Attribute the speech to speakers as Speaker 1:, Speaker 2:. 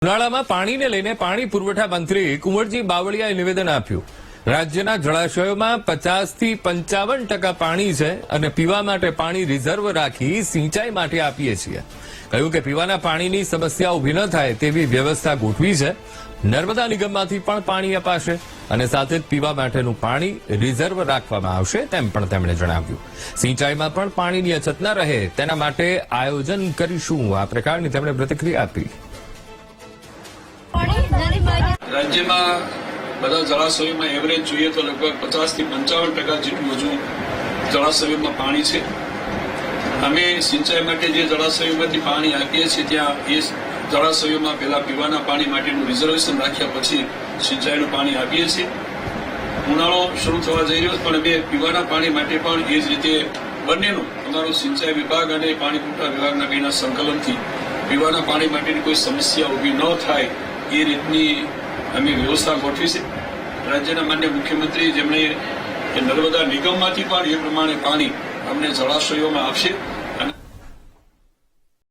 Speaker 1: ઉનાળામાં પાણીને લઈને પાણી પુરવઠા મંત્રી કુંવરજી બાવળિયાએ નિવેદન આપ્યું. રાજ્યના જળાશયોમાં 50 થી 55% પાણી છે અને પીવા માટે પાણી રિઝર્વ રાખી સિંચાઈ માટે આપીએ છીએ. કહ્યું કે પીવાના પાણીની સમસ્યા ઉભી ન થાય તેવી વ્યવસ્થા ગોઠવી છે. નર્મદા નિગમમાંથી પણ પાણી અપાશે અને સાથે જ પીવા માટેનું પાણી રિઝર્વ રાખવામાં આવશે તેમ પણ તેમણે જણાવ્યું. સિંચાઈમાં પણ પાણીની અછત ન રહે તેના માટે આયોજન કરીશું. આ પ્રકારની તેમણે પ્રતિક્રિયા આપી.
Speaker 2: રાજ્યમાં બધા જળાશયોમાં એવરેજ જોઈએ તો લગભગ 50 થી 55% જેટલું હજુ જળાશયોમાં પાણી છે. અમે સિંચાઈ માટે જે જળાશયોમાંથી પાણી આપીએ છીએ ત્યાં એ જળાશયોમાં પહેલા પીવાના પાણી માટેનું રિઝર્વેશન રાખ્યા પછી સિંચાઈનું પાણી આપીએ છીએ. ઉનાળો શરૂ થવા જઈ રહ્યો પણ અમે પીવાના પાણી માટે પણ એ જ રીતે બંનેનું અમારું સિંચાઈ વિભાગ અને પાણી પુરવઠા વિભાગના બેના સંકલનથી પીવાના પાણી માટેની કોઈ સમસ્યા ઊભી ન થાય એ રીતની અમે વ્યવસ્થા ગોઠવી છે. રાજ્યના માન્ય મુખ્યમંત્રી જેમણે નર્મદા નિગમમાંથી પણ એ પ્રમાણે પાણી અમને જળાશયોમાં આપશે.